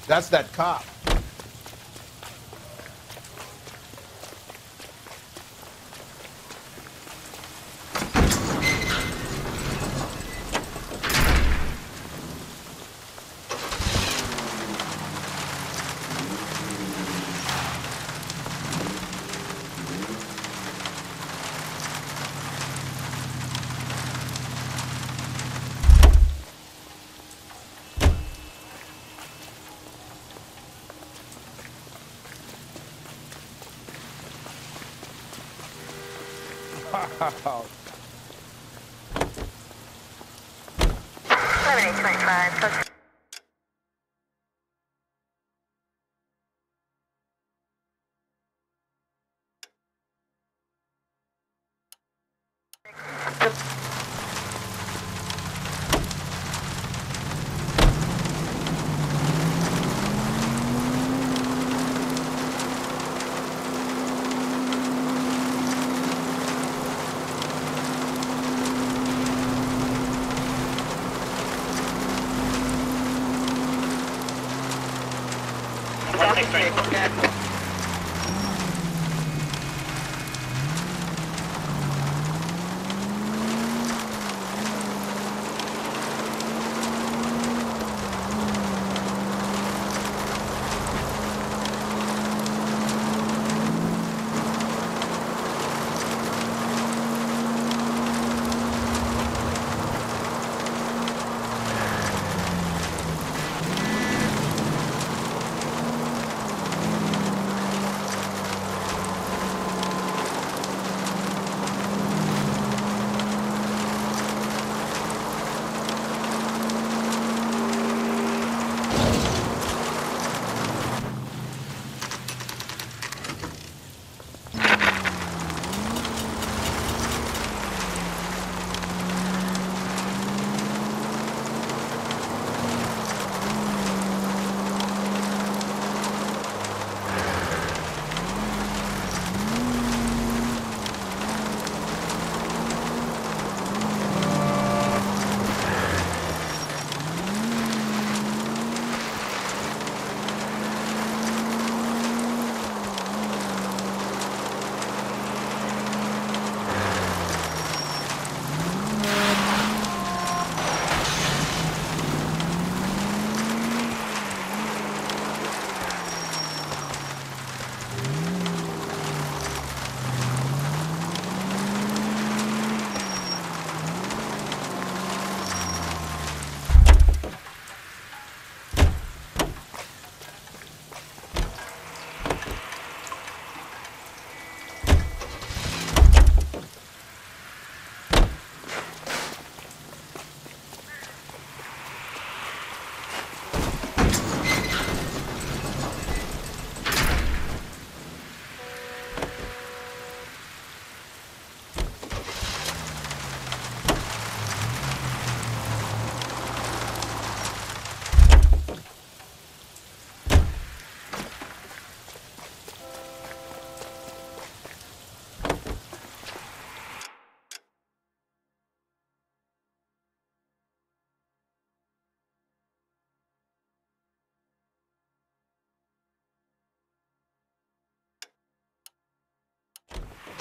That's that cop. Wow. 7825.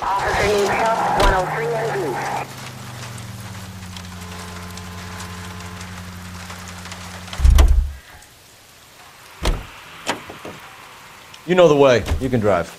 Officer needs help, 103 ND. You know the way. You can drive.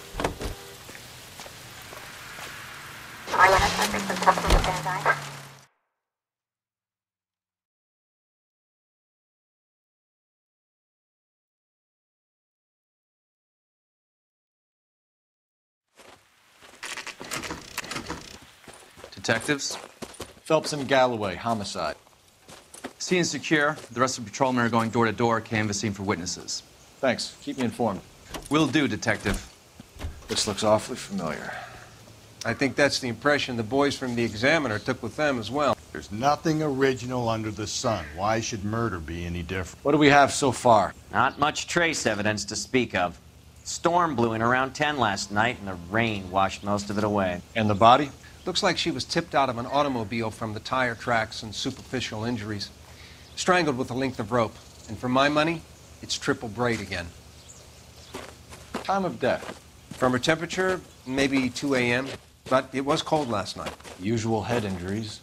Detectives? Phelps and Galloway, homicide. Scene secure. The rest of the patrolmen are going door to door, canvassing for witnesses. Thanks. Keep me informed. Will do, Detective. This looks awfully familiar. I think that's the impression the boys from the Examiner took with them as well. There's nothing original under the sun. Why should murder be any different? What do we have so far? Not much trace evidence to speak of. Storm blew in around 10 last night, and the rain washed most of it away. And the body? Looks like she was tipped out of an automobile from the tire tracks and superficial injuries. Strangled with a length of rope. And for my money, It's triple braid again. Time of death. From her temperature, maybe 2 a.m., but it was cold last night. Usual head injuries.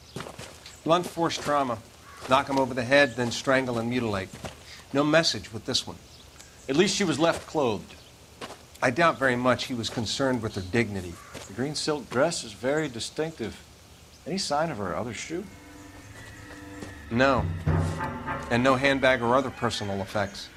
Blunt force trauma. Knock him over the head, then strangle and mutilate. No message with this one. At least she was left clothed. I doubt very much he was concerned with her dignity. The green silk dress is very distinctive. Any sign of her other shoe? No. And no handbag or other personal effects.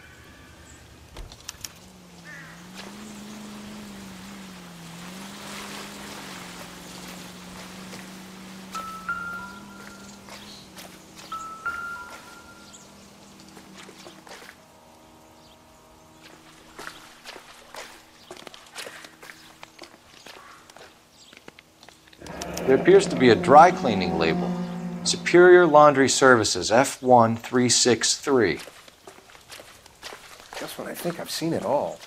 There appears to be a dry cleaning label. Superior Laundry Services, F1363. Just when I think I've seen it all.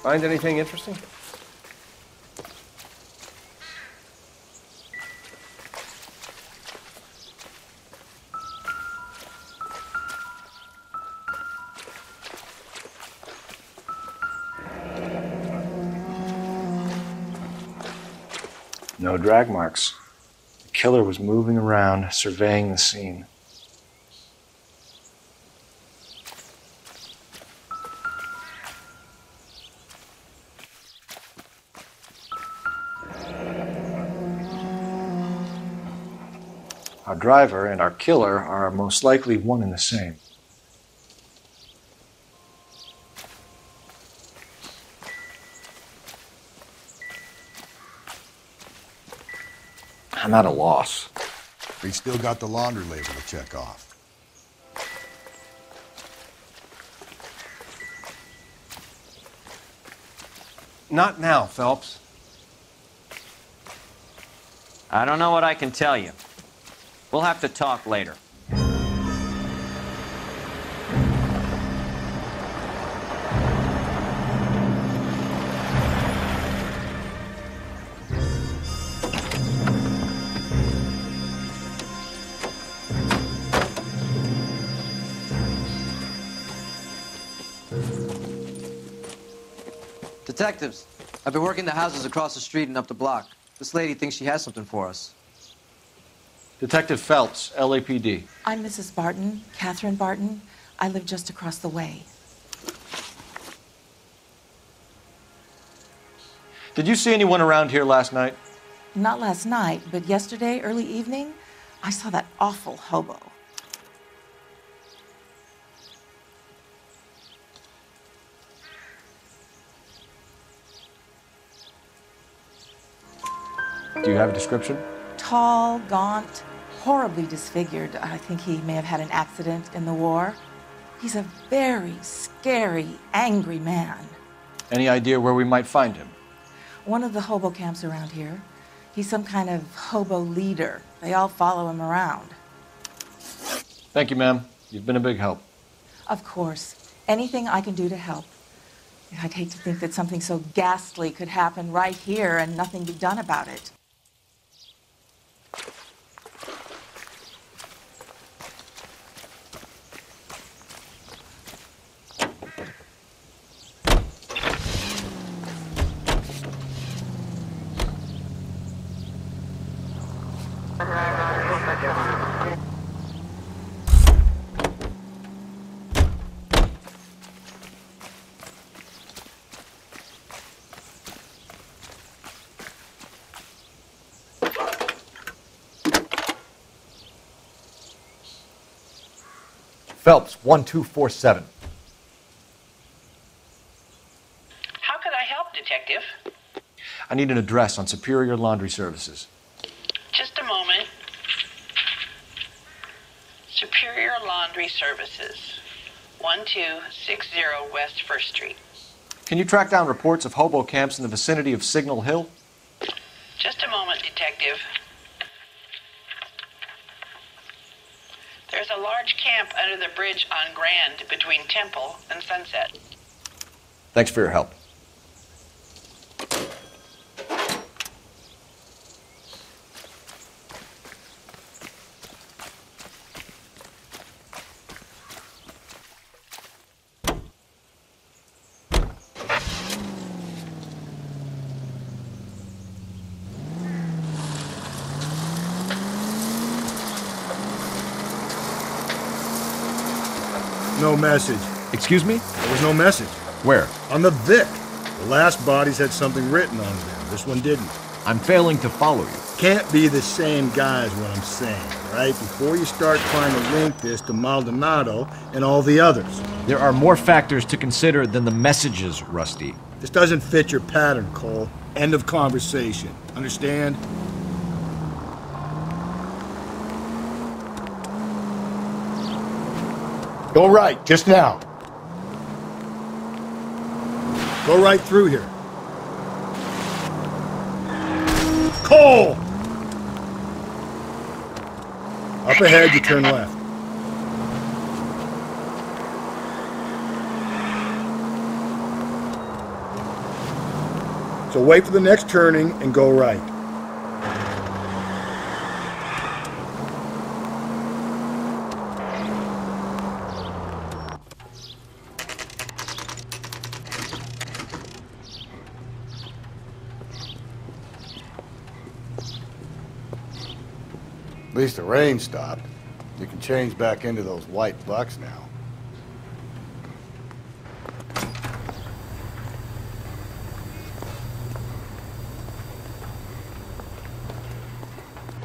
Find anything interesting? No drag marks. The killer was moving around, surveying the scene. Our driver and our killer are most likely one and the same. I'm at a loss. We still got the laundry label to check off. Not now, Phelps. I don't know what I can tell you. We'll have to talk later. Detectives, I've been working the houses across the street and up the block. This lady thinks she has something for us. Detective Phelps, LAPD. I'm Mrs. Barton, Catherine Barton. I live just across the way. Did you see anyone around here last night? Not last night, but yesterday, early evening, I saw that awful hobo. Do you have a description? Tall, gaunt, horribly disfigured. I think he may have had an accident in the war. He's a very scary, angry man. Any idea where we might find him? One of the hobo camps around here. He's some kind of hobo leader. They all follow him around. Thank you, ma'am. You've been a big help. Of course. Anything I can do to help. I'd hate to think that something so ghastly could happen right here and nothing be done about it. Phelps, 1247. How could I help, Detective? I need an address on Superior Laundry Services. Just a moment. Superior Laundry Services, 1260 West 1st Street. Can you track down reports of hobo camps in the vicinity of Signal Hill? Just a moment, Detective. There's a large camp under the bridge on Grand between Temple and Sunset. Thanks for your help. No message. Excuse me? There was no message. Where? On the Vic. The last bodies had something written on them. This one didn't. I'm failing to follow you. Can't be the same guy is what I'm saying, right? Before you start trying to link this to Maldonado and all the others. There are more factors to consider than the messages, Rusty. This doesn't fit your pattern, Cole. End of conversation. Understand? Go right, just now. Go right through here. Cole! Up ahead, you turn left. So wait for the next turning and go right. At least the rain stopped. You can change back into those white bucks now.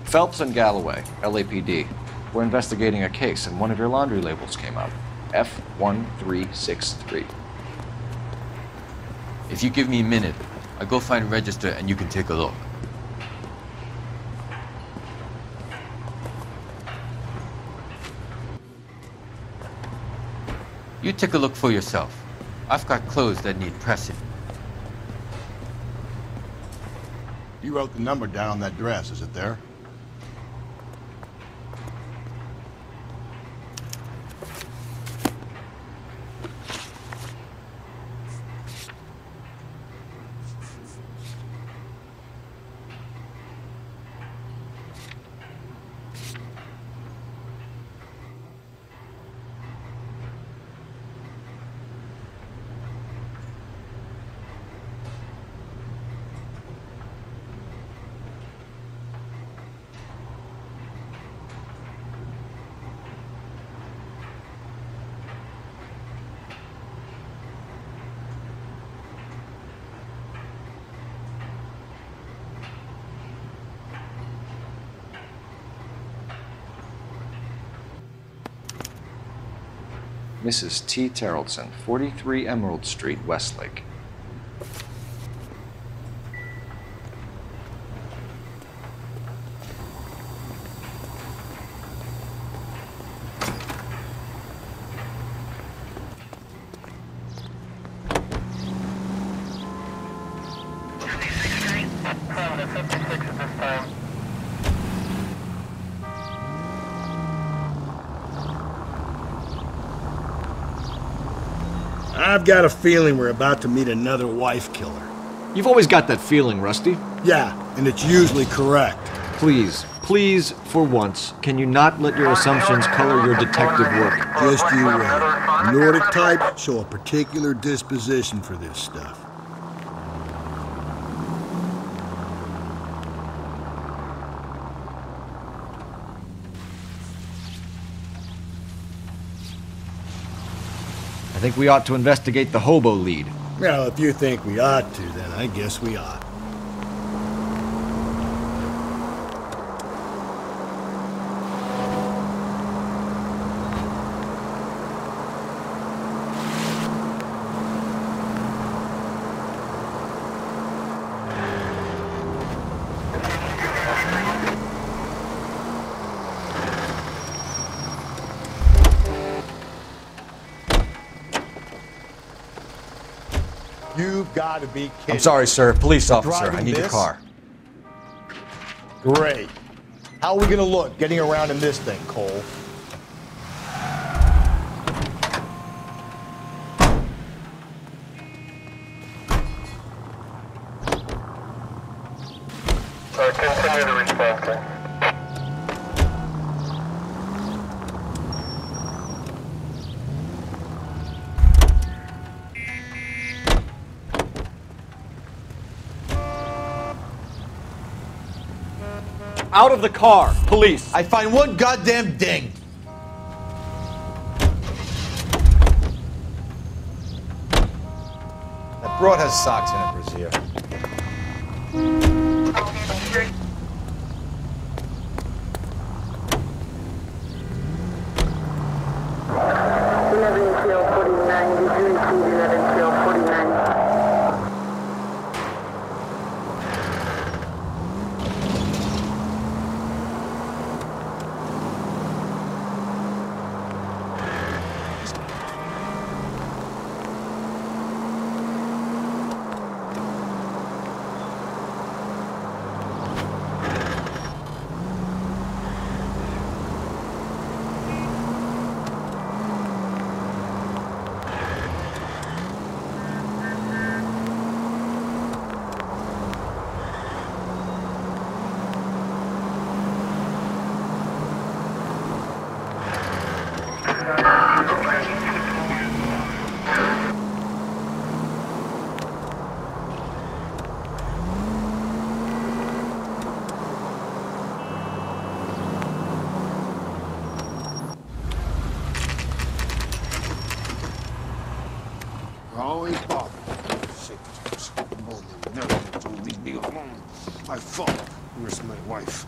Phelps and Galloway, LAPD. We're investigating a case and one of your laundry labels came up. F1363. If you give me a minute, I'll go find a register and you can take a look. You take a look for yourself. I've got clothes that need pressing. You wrote the number down on that dress, is it there? Mrs. T. Terrellson, 43 Emerald Street, Westlake. I've got a feeling we're about to meet another wife killer. You've always got that feeling, Rusty. Yeah, and it's usually correct. Please, please, for once, can you not let your assumptions color your detective work? Just you wait. Nordic types show a particular disposition for this stuff. I think we ought to investigate the hobo lead. Well, if you think we ought to, then I guess we ought. You've got to be kidding. I'm sorry, sir. Police officer. Driving I need your this? car. Great. How are we going to look getting around in this thing, Cole? Continue to respond, sir. Out of the car, police. I find one goddamn ding. That broad has socks in it, Brazier. Always bother. Never leave me alone. I fought. Where's my wife?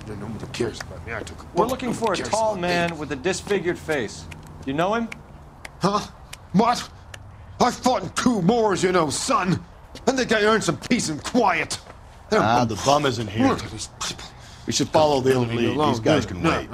Nobody cares about me. I took a We're looking for a tall man with a disfigured face. You know him? Huh? What? I fought in 2 wars, you know, son. I think I earned some peace and quiet. The bum isn't here. We should follow the other lead. These guys can wait.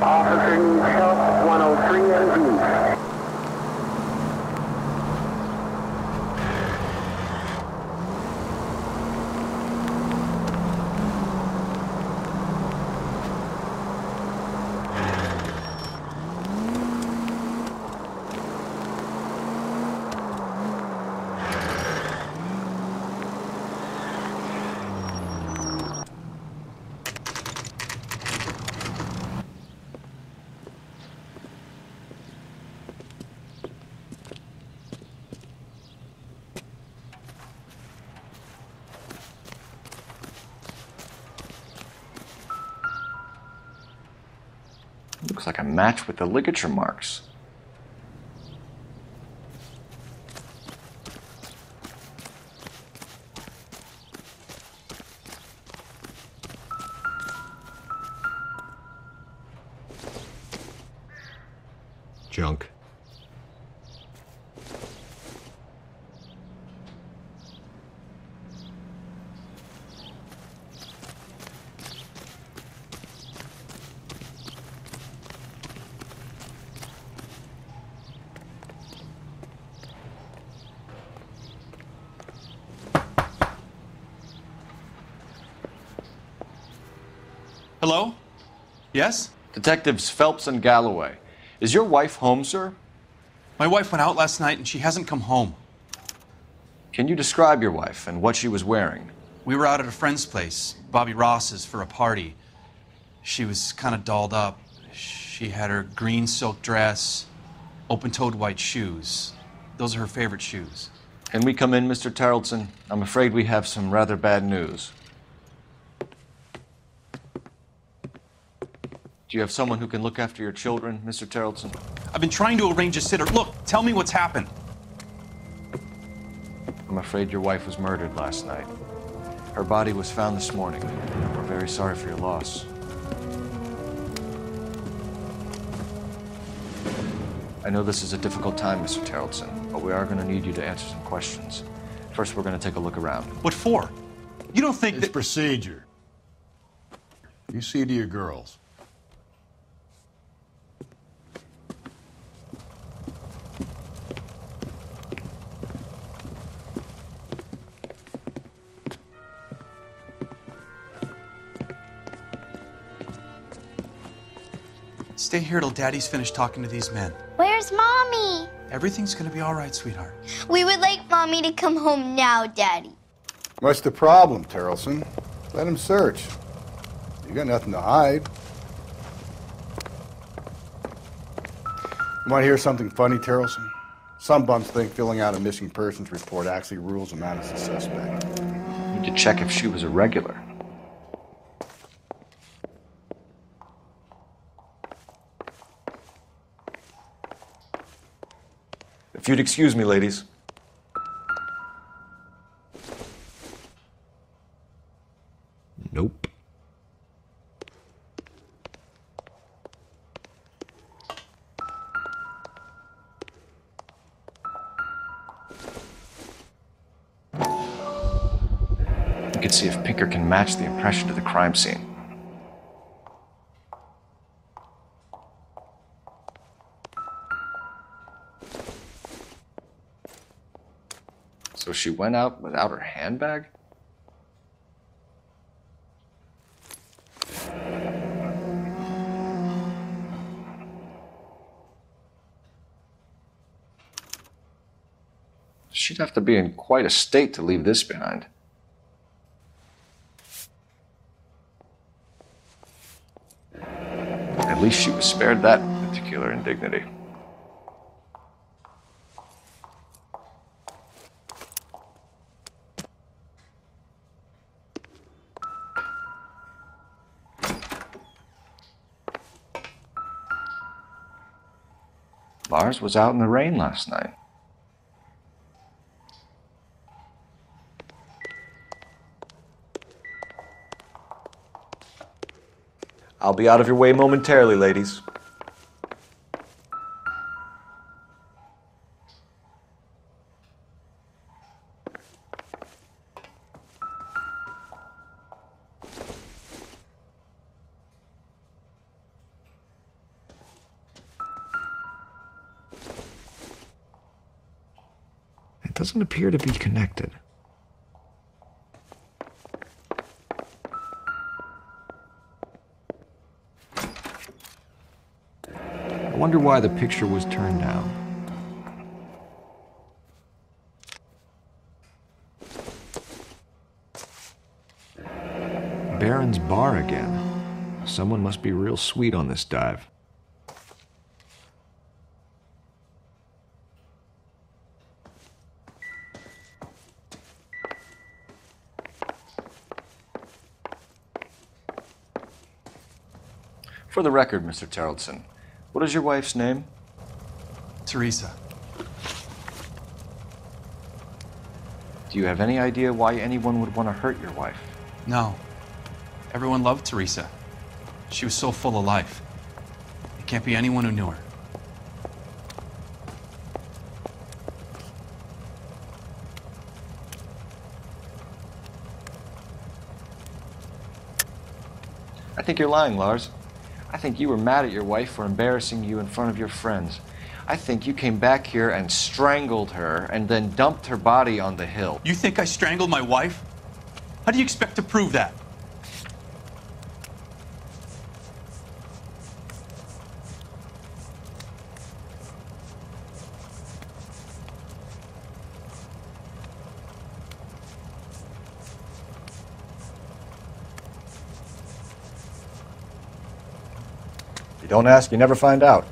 Officer needs help, 103 NV. Looks like a match with the ligature marks. Junk. Hello? Yes? Detectives Phelps and Galloway. Is your wife home, sir? My wife went out last night and she hasn't come home. Can you describe your wife and what she was wearing? We were out at a friend's place, Bobby Ross's, for a party. She was kind of dolled up. She had her green silk dress, open-toed white shoes. Those are her favorite shoes. Can we come in, Mr. Tarleton? I'm afraid we have some rather bad news. Do you have someone who can look after your children, Mr. Tarleton? I've been trying to arrange a sitter. Look, tell me what's happened. I'm afraid your wife was murdered last night. Her body was found this morning. We're very sorry for your loss. I know this is a difficult time, Mr. Tarleton, but we are going to need you to answer some questions. First, we're going to take a look around. What for? You don't think It's procedure. You see to your girls. Stay here till Daddy's finished talking to these men. Where's Mommy? Everything's gonna be all right, sweetheart. We would like Mommy to come home now, Daddy. What's the problem, Tarleton? Let him search. You got nothing to hide. You want to hear something funny, Tarleton? Some bums think filling out a missing persons report actually rules them out as a suspect. You need to check if she was a regular. If you'd excuse me, ladies. Nope. You can see if Pinker can match the impression to the crime scene. So she went out without her handbag? She'd have to be in quite a state to leave this behind. At least she was spared that particular indignity. Lars was out in the rain last night. I'll be out of your way momentarily, ladies. It doesn't appear to be connected. I wonder why the picture was turned down. Baron's bar again. Someone must be real sweet on this dive. For the record, Mr. Tarleton, what is your wife's name? Teresa. Do you have any idea why anyone would want to hurt your wife? No. Everyone loved Teresa. She was so full of life. It can't be anyone who knew her. I think you're lying, Lars. I think you were mad at your wife for embarrassing you in front of your friends. I think you came back here and strangled her and then dumped her body on the hill. You think I strangled my wife? How do you expect to prove that? You don't ask, you never find out.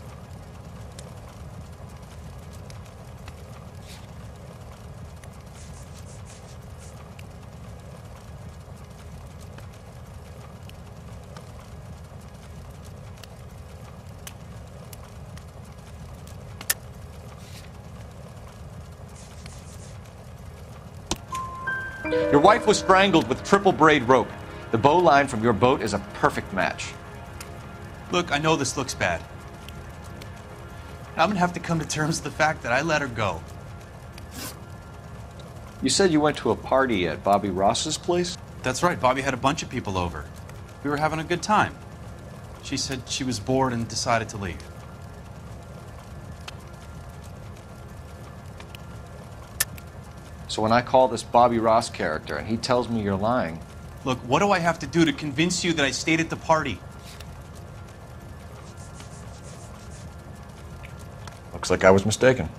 Your wife was strangled with triple braid rope. The bow line from your boat is a perfect match. Look, I know this looks bad. I'm gonna have to come to terms with the fact that I let her go. You said you went to a party at Bobby Ross's place? That's right, Bobby had a bunch of people over. We were having a good time. She said she was bored and decided to leave. So when I call this Bobby Ross character and he tells me you're lying... Look, what do I have to do to convince you that I stayed at the party? Looks like I was mistaken.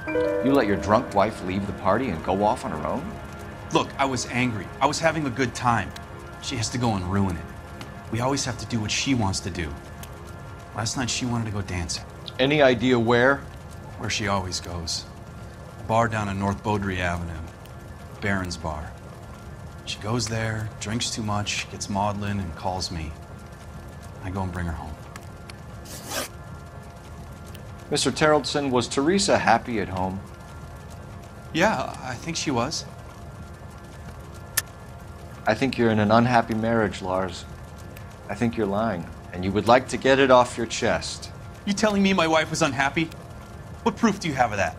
You let your drunk wife leave the party and go off on her own? Look, I was angry. I was having a good time. She has to go and ruin it. We always have to do what she wants to do. Last night she wanted to go dancing. Any idea where? Where she always goes. A bar down on North Beaudry Avenue. Barron's Bar. She goes there, drinks too much, gets maudlin, and calls me. I go and bring her home. Mr. Terrellson, was Teresa happy at home? Yeah, I think she was. I think you're in an unhappy marriage, Lars. I think you're lying, and you would like to get it off your chest. You telling me my wife was unhappy? What proof do you have of that?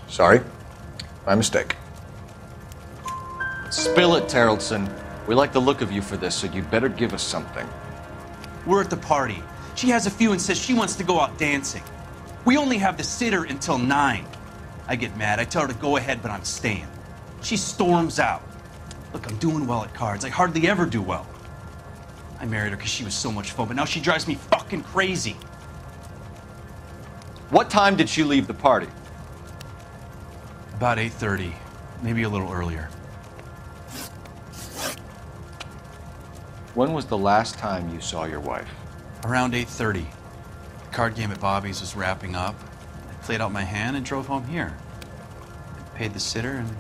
Sorry. My mistake. Spill it, Terrellson. We like the look of you for this, so you better give us something. We're at the party. She has a few and says she wants to go out dancing. We only have the sitter until 9. I get mad. I tell her to go ahead, but I'm staying. She storms out. Look, I'm doing well at cards. I hardly ever do well. I married her because she was so much fun, but now she drives me fucking crazy. What time did she leave the party? About 8:30, maybe a little earlier. When was the last time you saw your wife? Around 8:30. The card game at Bobby's was wrapping up. I played out my hand and drove home here. I paid the sitter and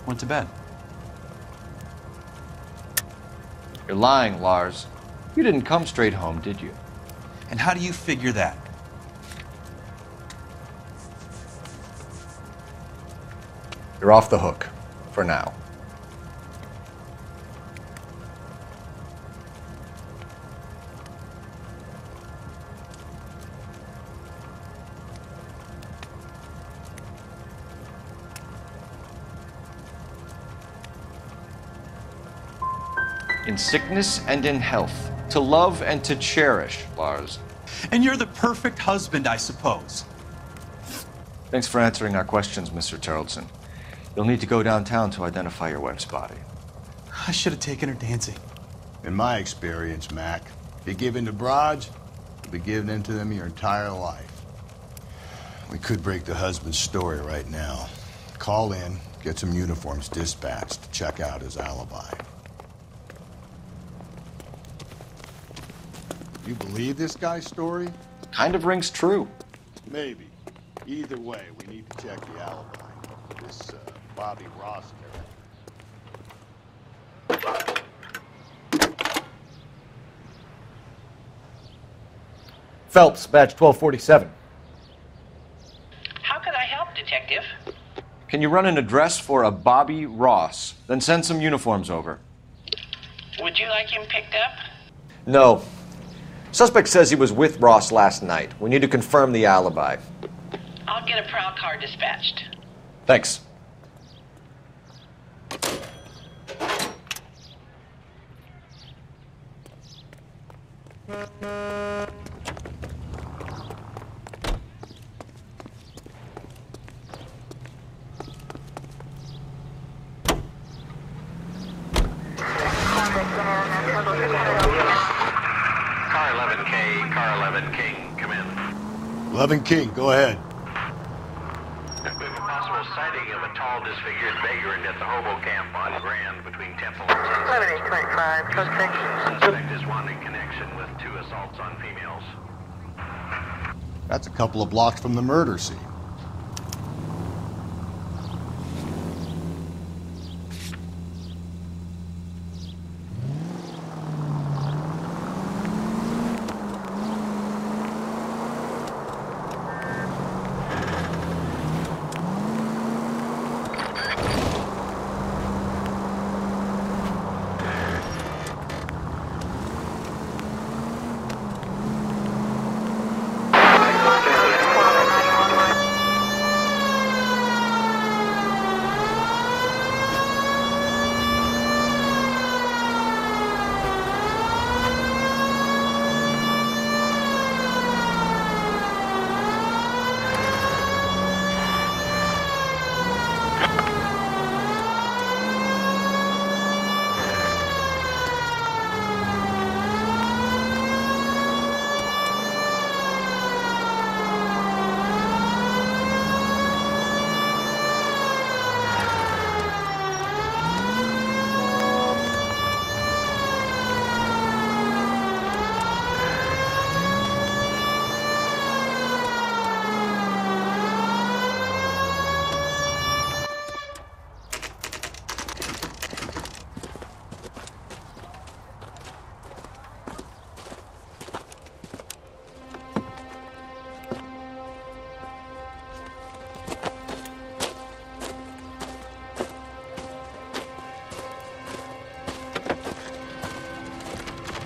went to bed. You're lying, Lars. You didn't come straight home, did you? And how do you figure that? You're off the hook. For now. In sickness and in health, to love and to cherish, Lars. And you're the perfect husband, I suppose. Thanks for answering our questions, Mr. Terrellson. You'll need to go downtown to identify your wife's body. I should have taken her dancing. In my experience, Mac, if you give in to broads, you'll be giving in to them your entire life. We could break the husband's story right now. Call in, get some uniforms dispatched to check out his alibi. You believe this guy's story? Kind of rings true. Maybe. Either way, we need to check the alibi. This Bobby Ross character. Phelps, badge 1247. How could I help, Detective? Can you run an address for a Bobby Ross? Then send some uniforms over. Would you like him picked up? No. Suspect says he was with Ross last night. We need to confirm the alibi. I'll Get a prowl car dispatched. Thanks. Car 11K, Car 11 King, come in. 11 King, go ahead. We have a possible sighting of a tall, disfigured vagrant at the hobo camp on Grand between Temple and Sunset. 11-825, code 6. Suspect is wanted in connection with 2 assaults on females. That's a couple of blocks from the murder scene.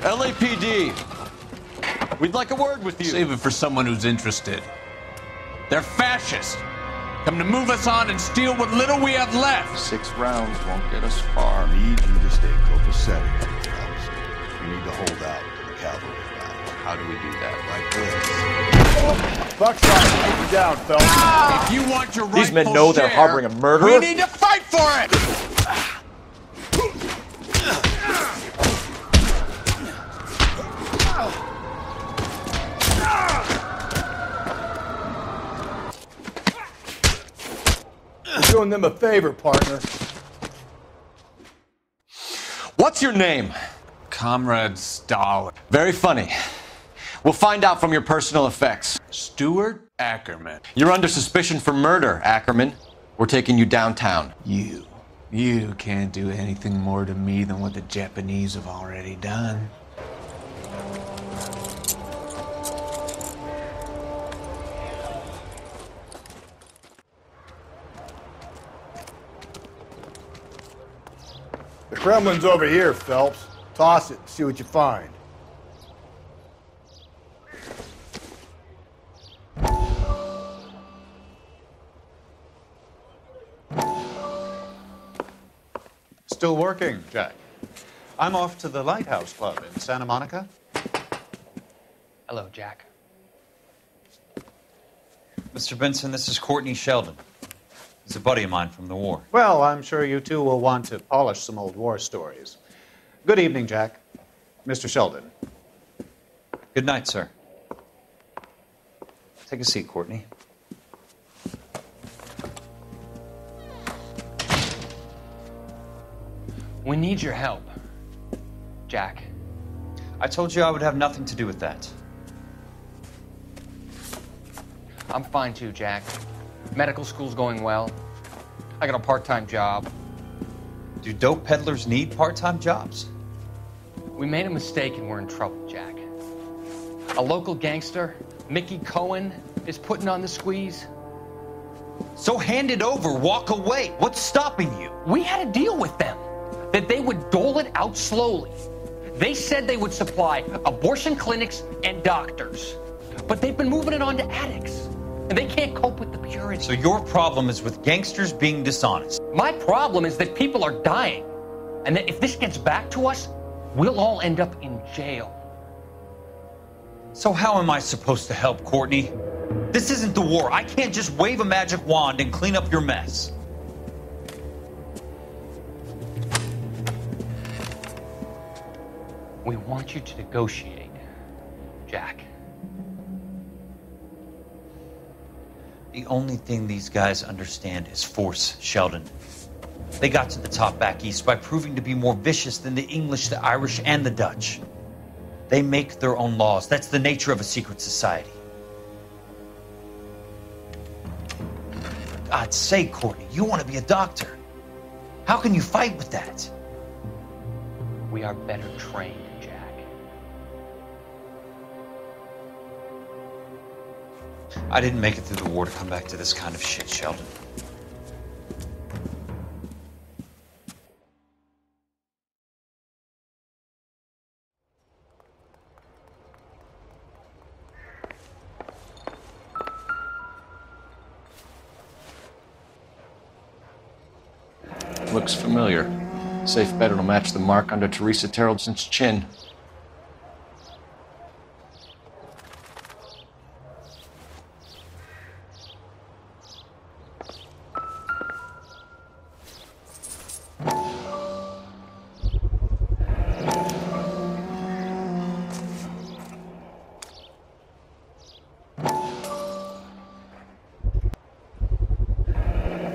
LAPD, we'd like a word with you. Save it for someone who's interested. They're fascists. Come to move us on and steal what little we have left. 6 rounds won't get us far. I need you to stay copacetic, Phelps. You need to hold out until the cavalry arrive. How do we do that? Like this. Buckshot, keep you down, Phelps. If you want your These men rightful know they're share, harboring a murderer? we need to fight for it! You're doing them a favor, partner. What's your name? Comrade Stalin. Very funny. We'll find out from your personal effects. Stuart Ackerman. You're under suspicion for murder, Ackerman. We're taking you downtown. You can't do anything more to me than what the Japanese have already done. The Kremlin's over here, Phelps. Toss it, see what you find. Still working, Jack. I'm off to the Lighthouse Club in Santa Monica. Hello, Jack. Mr. Benson, this is Courtney Sheldon. He's a buddy of mine from the war. Well, I'm sure you two will want to polish some old war stories. Good evening, Jack. Mr. Sheldon. Good night, sir. Take a seat, Courtney. We need your help, Jack. I told you I would have nothing to do with that. I'm fine too, Jack. Medical school's going well. I got a part-time job. Do dope peddlers need part-time jobs? We made a mistake and we're in trouble, Jack. A local gangster, Mickey Cohen, is putting on the squeeze. So hand it over, walk away. What's stopping you? We had a deal with them that they would dole it out slowly. They said they would supply abortion clinics and doctors, but they've been moving it on to addicts. and they can't cope with the purity. So your problem is with gangsters being dishonest? My problem is that people are dying, and that if this gets back to us, we'll all end up in jail. So how am I supposed to help, Courtney? This isn't the war. I can't just wave a magic wand and clean up your mess. We want you to negotiate, Jack. The only thing these guys understand is force, Sheldon. They got to the top back east by proving to be more vicious than the English, the Irish, and the Dutch. They make their own laws. That's the nature of a secret society. For God's sake, Courtney, you want to be a doctor. How can you fight with that? We are better trained, Jack. I didn't make it through the war to come back to this kind of shit, Sheldon. Looks familiar. Safe bet it'll match the mark under Teresa Terrelson's chin.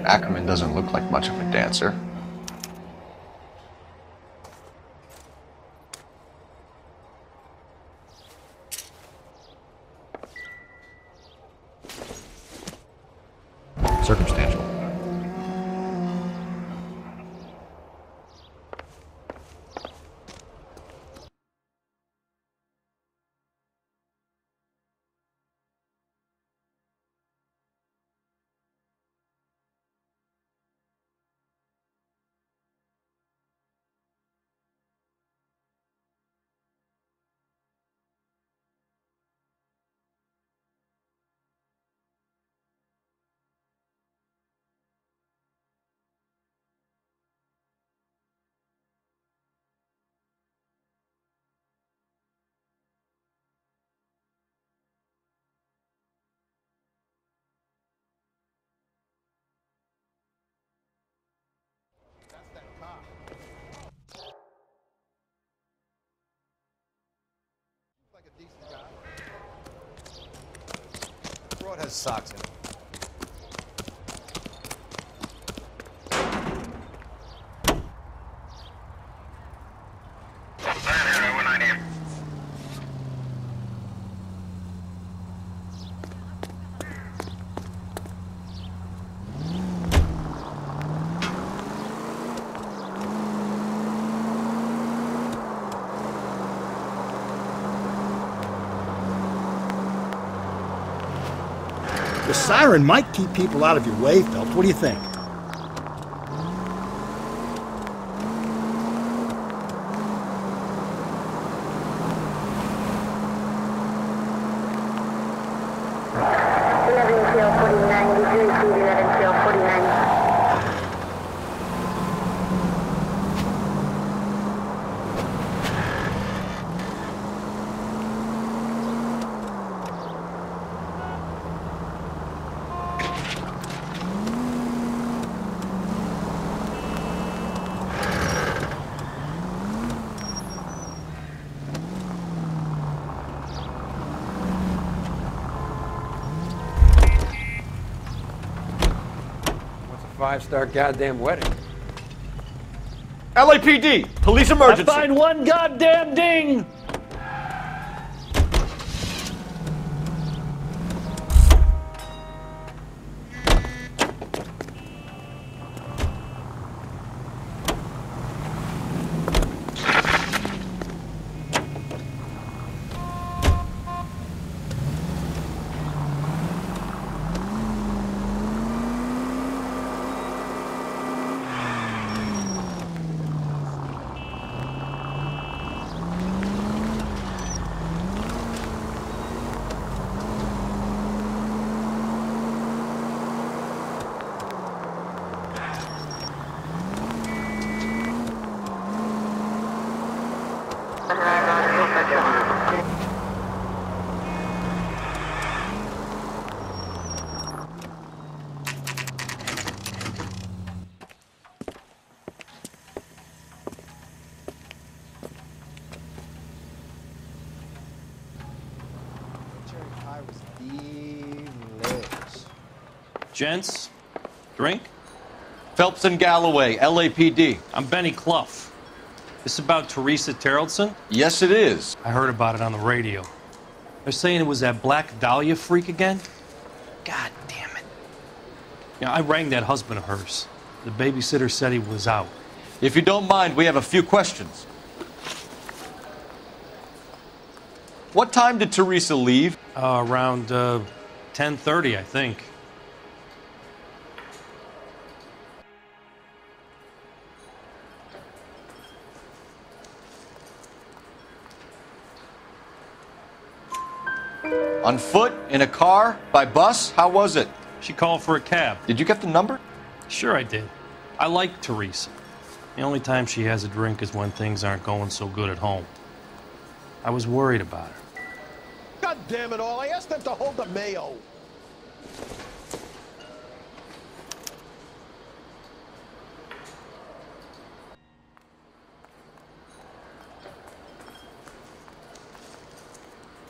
Ackerman doesn't look like much of a dancer. Circumstantial. Broad has socks in it. The siren might keep people out of your way, Phelps. What do you think? Five-star goddamn wedding. LAPD! Police emergency! I find one goddamn ding! Gents, drink? Phelps and Galloway, LAPD. I'm Benny Clough. This about Teresa Terrelson? Yes, it is. I heard about it on the radio. They're saying it was that Black Dahlia freak again? God damn it. Yeah, I rang that husband of hers. The babysitter said he was out. If you don't mind, we have a few questions. What time did Teresa leave? Around 10:30, I think. On foot? In a car? By bus? How was it? She called for a cab. Did you get the number? Sure I did. I like Teresa. The only time she has a drink is when things aren't going so good at home. I was worried about her. God damn it all, I asked them to hold the mayo.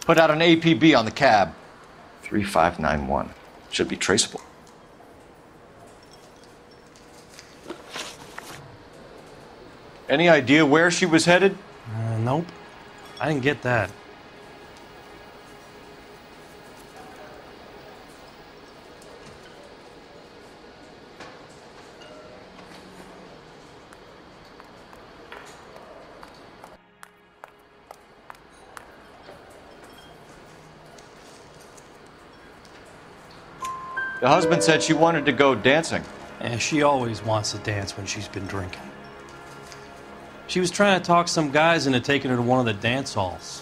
Put out an APB on the cab. 3591. Should be traceable. Any idea where she was headed? Nope. I didn't get that. The husband said she wanted to go dancing. And she always wants to dance when she's been drinking. She was trying to talk some guys into taking her to one of the dance halls.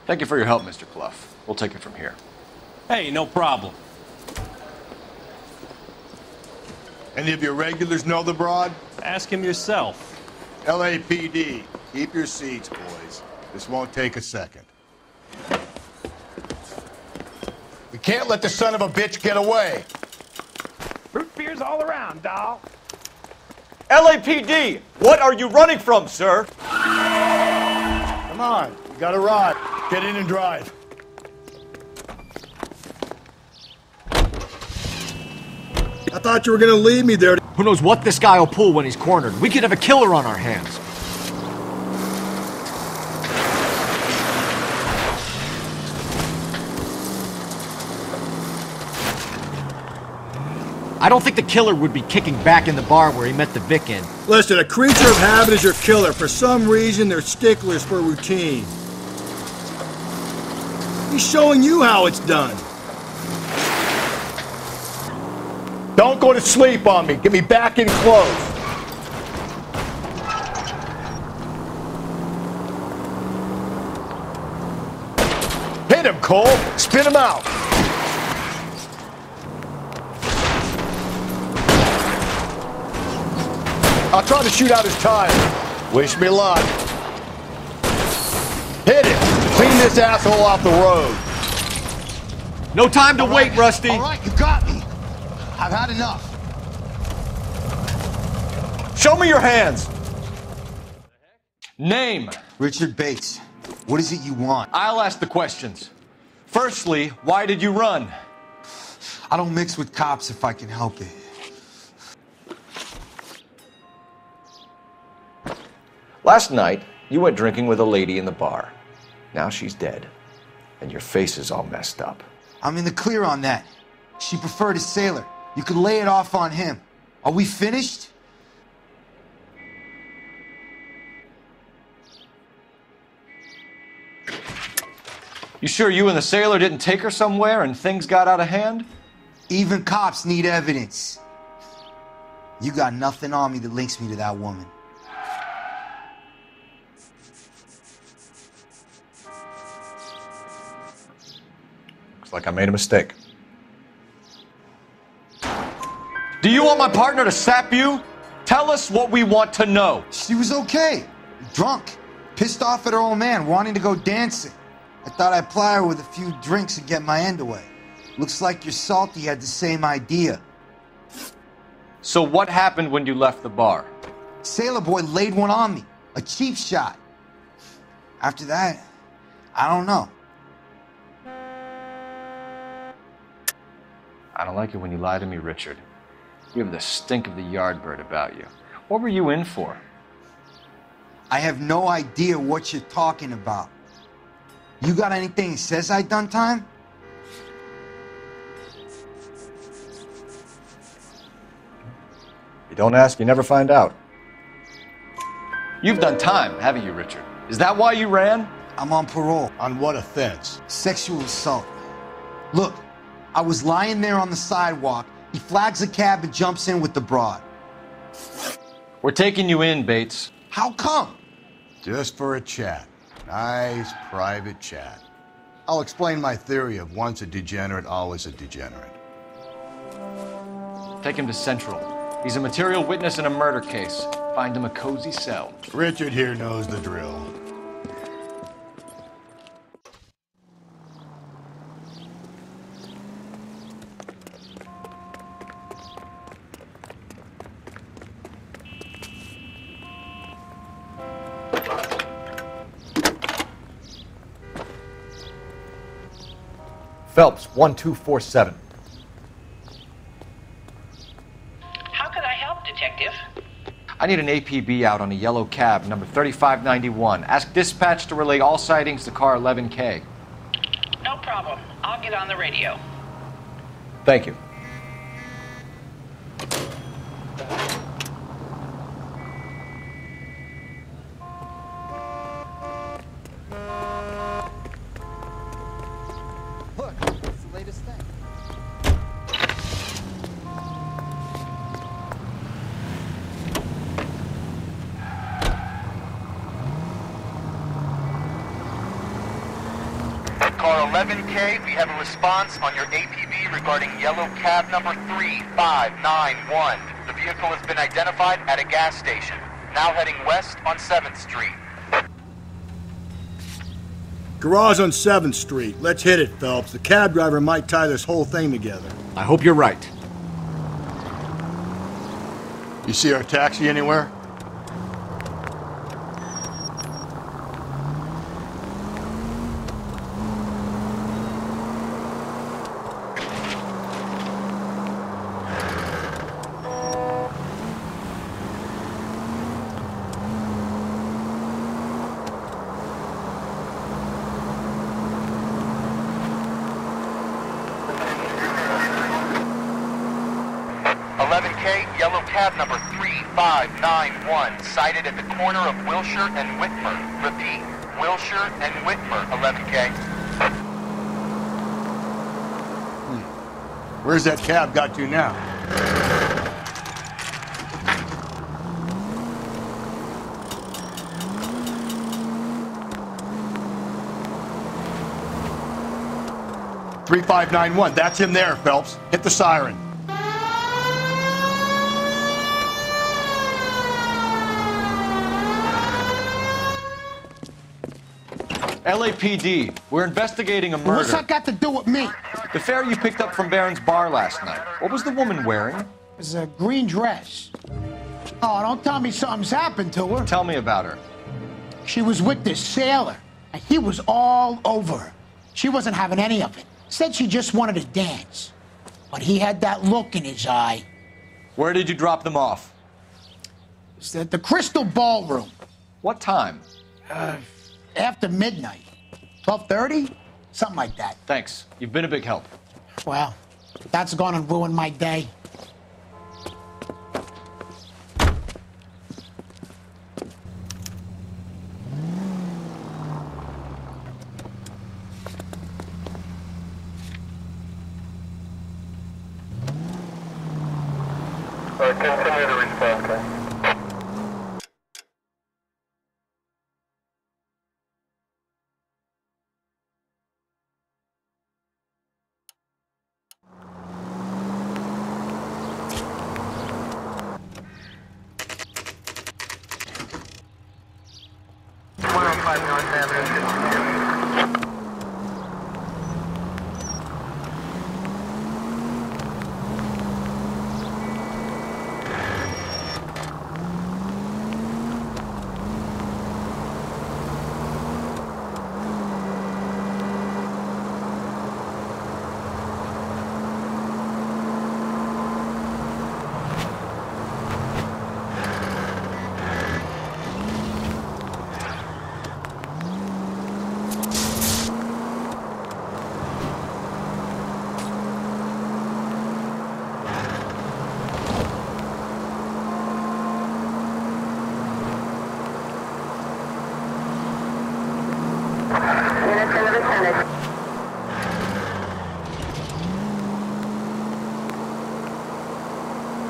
Thank you for your help, Mr. Clough. We'll take it from here. Hey, no problem. Any of your regulars know the broad? Ask him yourself. LAPD, keep your seats, boys. This won't take a second. We can't let the son of a bitch get away. Root beers all around, doll. LAPD! What are you running from, sir? Come on, you got a ride. Get in and drive. I thought you were gonna leave me there. Who knows what this guy will pull when he's cornered? We could have a killer on our hands. I don't think the killer would be kicking back in the bar where he met the Vic in. Listen, a creature of habit is your killer. For some reason, they're sticklers for routine. He's showing you how it's done. Don't go to sleep on me. Get me back in close. Hit him, Cole. Spin him out. I'll try to shoot out his tire. Wish me luck. Hit it. Clean this asshole off the road. No time to wait, Rusty. All right, you got me. I've had enough. Show me your hands. Name. Richard Bates. What is it you want? I'll ask the questions. Firstly, why did you run? I don't mix with cops if I can help it. Last night, you went drinking with a lady in the bar. Now she's dead, and your face is all messed up. I'm in the clear on that. She preferred a sailor. You could lay it off on him. Are we finished? You sure you and the sailor didn't take her somewhere and things got out of hand? Even cops need evidence. You got nothing on me that links me to that woman. Looks like I made a mistake. Do you want my partner to sap you? Tell us what we want to know. She was okay. Drunk. Pissed off at her old man, wanting to go dancing. I thought I'd ply her with a few drinks and get my end away. Looks like your Salty had the same idea. So what happened when you left the bar? Sailor Boy laid one on me. A cheap shot. After that, I don't know. I don't like it when you lie to me, Richard. You have the stink of the yardbird about you. What were you in for? I have no idea what you're talking about. You got anything that says I done time? You don't ask, you never find out. You've done time, haven't you, Richard? Is that why you ran? I'm on parole. On what offense? Sexual assault. Look, I was lying there on the sidewalk. He flags a cab and jumps in with the broad. We're taking you in, Bates. How come? Just for a chat. Nice private chat. I'll explain my theory of once a degenerate, always a degenerate. Take him to Central. He's a material witness in a murder case. Find him a cozy cell. Richard here knows the drill. Phelps, 1247. How can I help, Detective? I need an APB out on a yellow cab, number 3591. Ask dispatch to relay all sightings to car 11K. No problem. I'll get on the radio. Thank you. Look, it's the latest thing. Car 11K, we have a response on your APB regarding yellow cab number 3591. The vehicle has been identified at a gas station. Now heading west on 7th Street. Garage on 7th Street. Let's hit it, Phelps. The cab driver might tie this whole thing together. I hope you're right. You see our taxi anywhere? Yellow cab number 3591, sighted at the corner of Wilshire and Whitmer. Repeat, Wilshire and Whitmer, 11K. Where's that cab got to now? "3591, that's him there, Phelps. Hit the siren." LAPD, we're investigating a murder. What's that got to do with me? The fare you picked up from Barron's bar last night. What was the woman wearing? It was a green dress. Oh, don't tell me something's happened to her. Tell me about her. She was with this sailor, and he was all over her. She wasn't having any of it. Said she just wanted to dance. But he had that look in his eye. Where did you drop them off? It was at the Crystal Ballroom. What time? After midnight. 12:30? Something like that. Thanks. You've been a big help. Well, that's gonna ruin my day. Continue to respond, okay?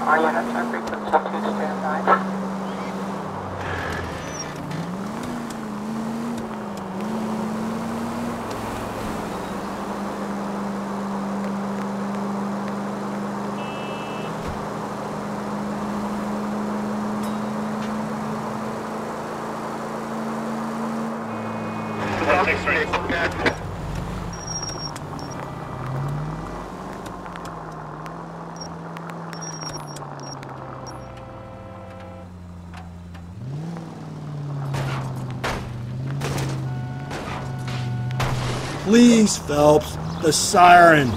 All units are frequency 2 standby. Please, Phelps, the siren.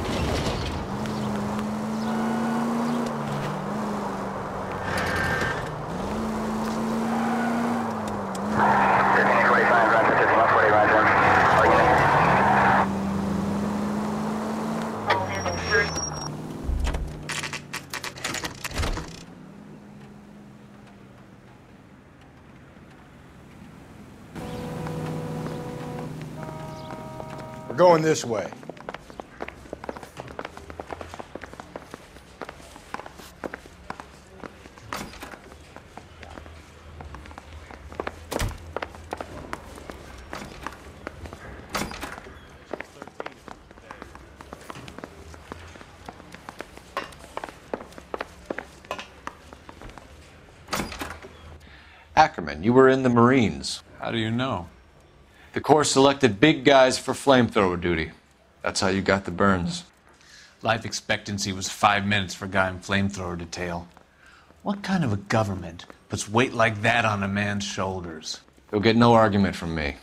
We're going this way. Ackerman, you were in the Marines. How do you know? The Corps selected big guys for flamethrower duty. That's how you got the burns. Life expectancy was 5 minutes for a guy in flamethrower detail. What kind of a government puts weight like that on a man's shoulders? You'll get no argument from me.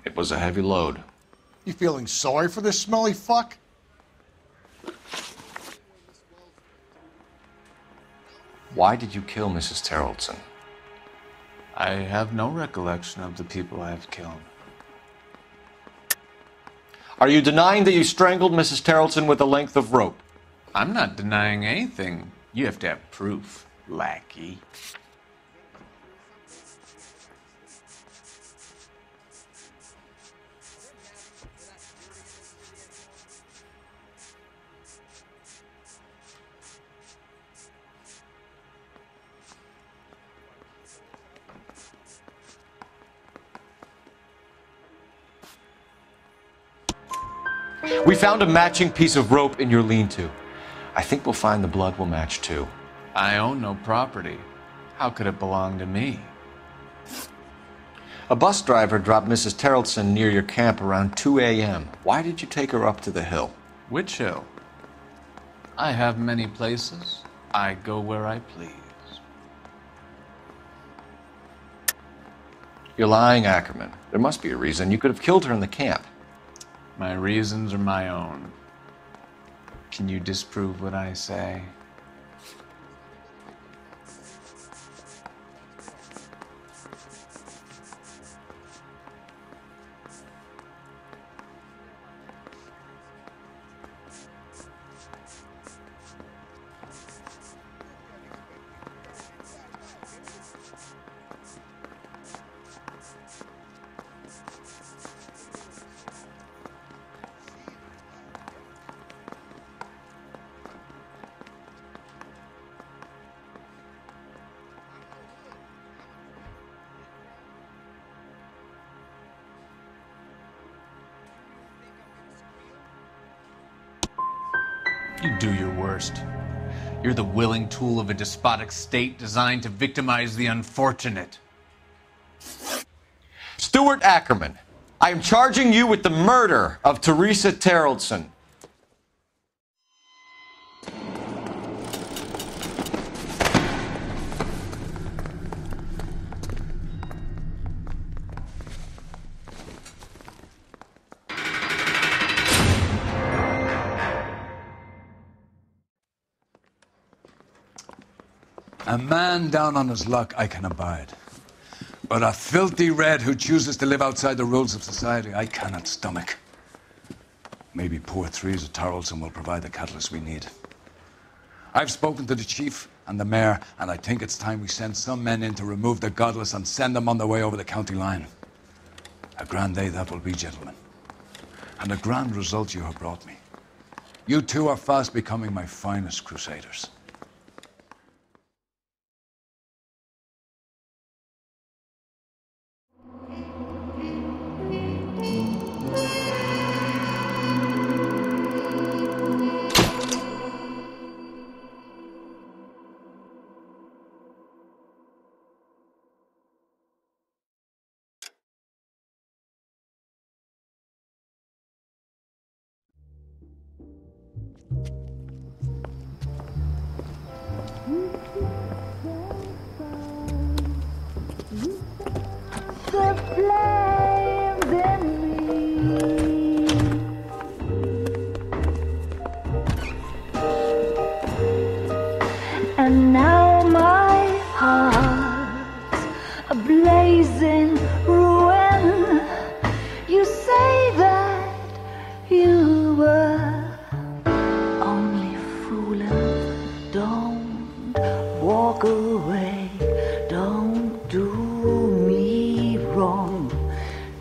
It was a heavy load. You feeling sorry for this smelly fuck? Why did you kill Mrs. Terrelson? I have no recollection of the people I have killed. Are you denying that you strangled Mrs. Terrelson with a length of rope? I'm not denying anything. You have to have proof, lackey. We found a matching piece of rope in your lean-to. I think we'll find the blood will match too. I own no property. How could it belong to me? A bus driver dropped Mrs. Terrelson near your camp around 2 a.m. Why did you take her up to the hill? Which hill? I have many places. I go where I please. You're lying, Ackerman. There must be a reason. You could have killed her in the camp. My reasons are my own. Can you disprove what I say? You do your worst. You're the willing tool of a despotic state designed to victimize the unfortunate. Stuart Ackerman, I am charging you with the murder of Teresa Terrelson. A man down on his luck I can abide. But a filthy red who chooses to live outside the rules of society, I cannot stomach. Maybe poor Teresa Terrelson will provide the catalyst we need. I've spoken to the chief and the mayor, and I think it's time we send some men in to remove the godless and send them on their way over the county line. A grand day that will be, gentlemen. And a grand result you have brought me. You two are fast becoming my finest crusaders. flames in me. And now my heart's a blazing ruin. You say that you were only fooling. Don't walk away. Don't do me wrong.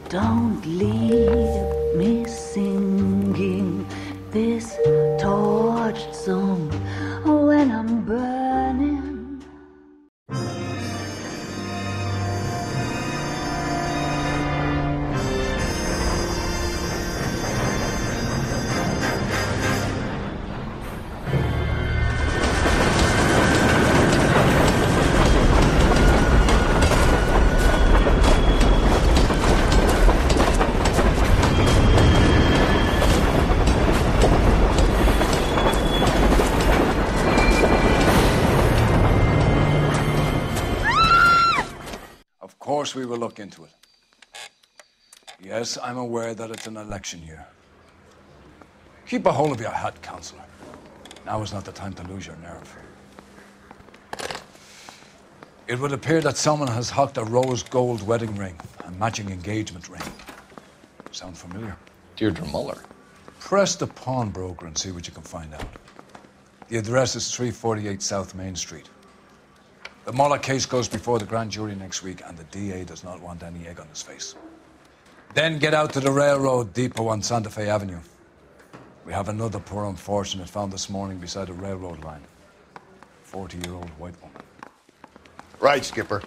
Don't leave me singing this torched song when I'm burning. Of course we will look into it. Yes, I'm aware that it's an election year. Keep a hold of your hat, Counselor. Now is not the time to lose your nerve. It would appear that someone has hocked a rose gold wedding ring, a matching engagement ring. Sound familiar? Deirdre Muller. Press the pawnbroker and see what you can find out. The address is 348 South Main Street. The Muller case goes before the grand jury next week, and the DA does not want any egg on his face. Then get out to the railroad depot on Santa Fe Avenue. We have another poor unfortunate found this morning beside a railroad line. 40-year-old white woman. Right, Skipper.